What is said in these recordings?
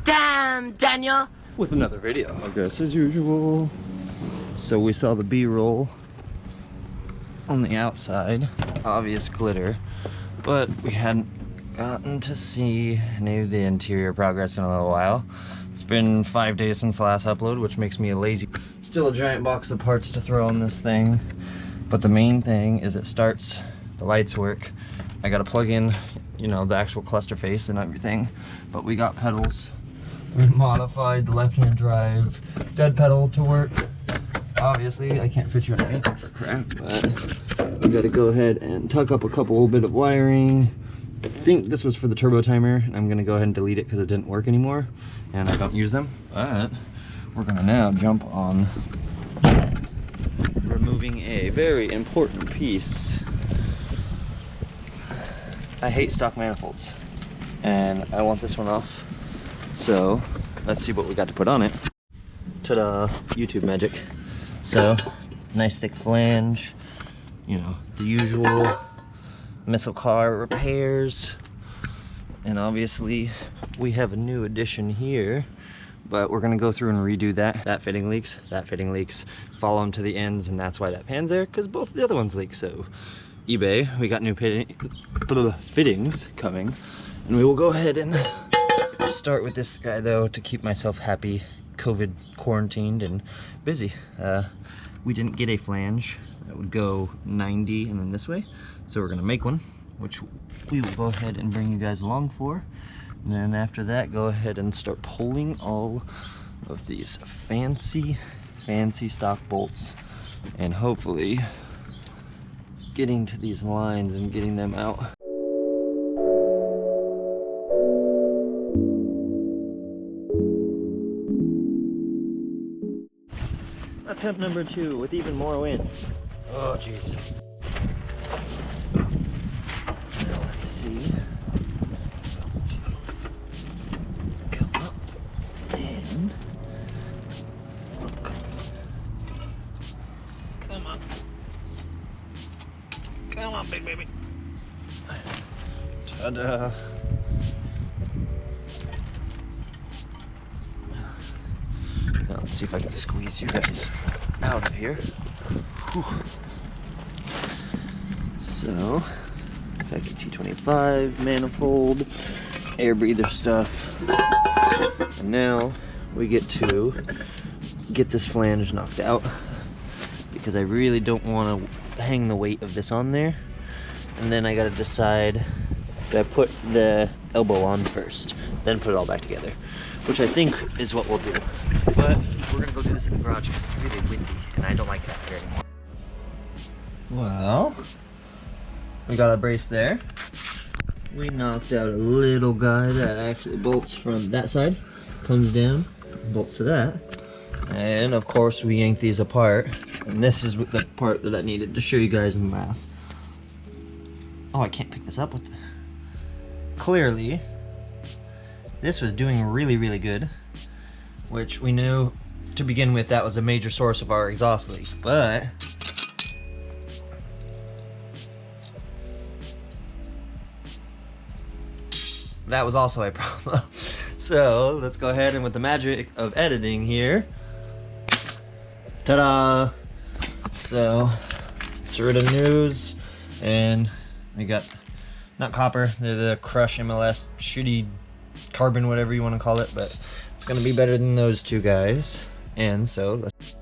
Damn, Daniel! With another video, I guess, as usual. So we saw the B-roll on the outside, obvious glitter, but we hadn't gotten to see any of the interior progress in a little while. It's been 5 days since the last upload, which makes me lazy. Still a giant box of parts to throw on this thing, but the main thing is it starts, the lights work. I gotta plug in, you know, the actual cluster face and everything, but we got pedals. We modified the left-hand drive dead pedal to work. Obviously, I can't fit you underneath it for crap, but we gotta go ahead and tuck up a couple bit of wiring. I think this was for the turbo timer, and I'm gonna go ahead and delete it because it didn't work anymore, and I don't use them. But we're gonna now jump on removing a very important piece. I hate stock manifolds, and I want this one off. So let's see what we got to put on it. Ta-da! YouTube magic. So nice thick flange, you know, the usual missile car repairs, and obviously we have a new addition here, but we're gonna go through and redo that fitting leaks, follow them to the ends, and that's why that pan's there, because both the other ones leak. So eBay, we got new fittings coming, and we will go ahead and start with this guy though, to keep myself happy, COVID quarantined and busy. We didn't get a flange that would go 90 and then this way, so we're gonna make one, which we will go ahead and bring you guys along for. And then after that, go ahead and start pulling all of these fancy stock bolts, and hopefully getting to these lines and getting them out. Attempt number 2 with even more wind. Oh, Jesus. Now let's see. Come up and come on. Come on, big baby. Ta-da. Now let's see if I can squeeze you guys out of here. Whew. So, Vector T25, manifold, air breather stuff. And now we get to get this flange knocked out, because I really don't want to hang the weight of this on there. And then I gotta decide, do I put the elbow on first, then put it all back together, which I think is what we'll do. But we're gonna go do this in the garage because it's really windy and I don't like it out here anymore. Well, we got a brace there. We knocked out a little guy that actually bolts from that side, comes down, bolts to that. And of course we yanked these apart. And this is the part that I needed to show you guys and laugh. Oh, I can't pick this up with the... Clearly, this was doing really good, which we knew to begin with that was a major source of our exhaust leak, but that was also a problem. So let's go ahead and with the magic of editing here, ta-da! So Cerita News, and we got not copper, they're the Crush MLS shitty carbon, whatever you want to call it, but it's gonna be better than those two guys. And so let's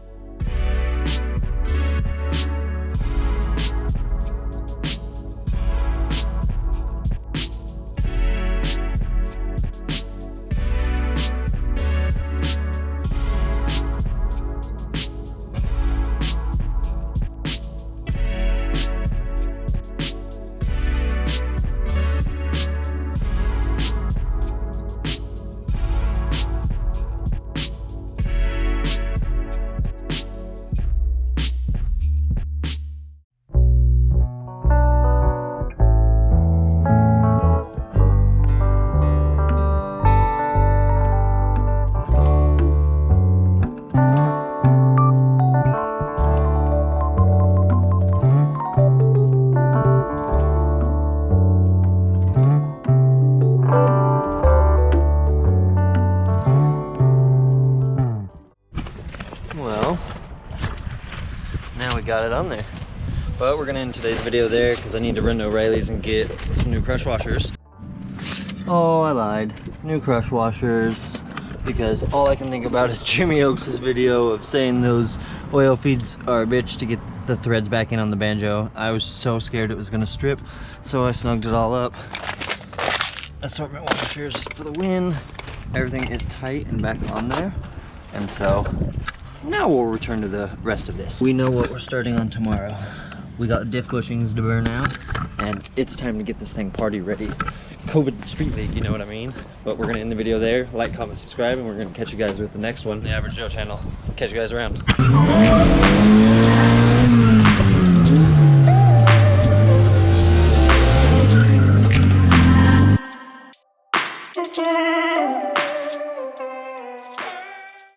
got it on there. But we're gonna end today's video there because I need to run to O'Reilly's and get some new crush washers. Oh, I lied. New crush washers. Because all I can think about is Jimmy Oaks' video of saying those oil feeds are a bitch to get the threads back in on the banjo. I was so scared it was gonna strip, so I snugged it all up. Assortment washers for the win. Everything is tight and back on there. And so now we'll return to the rest of this. We know what we're starting on tomorrow. We got diff bushings to burn out, and it's time to get this thing party ready. COVID Street League, you know what I mean? But we're gonna end the video there. Like, comment, subscribe, and we're gonna catch you guys with the next one. The Average Joe channel. Catch you guys around.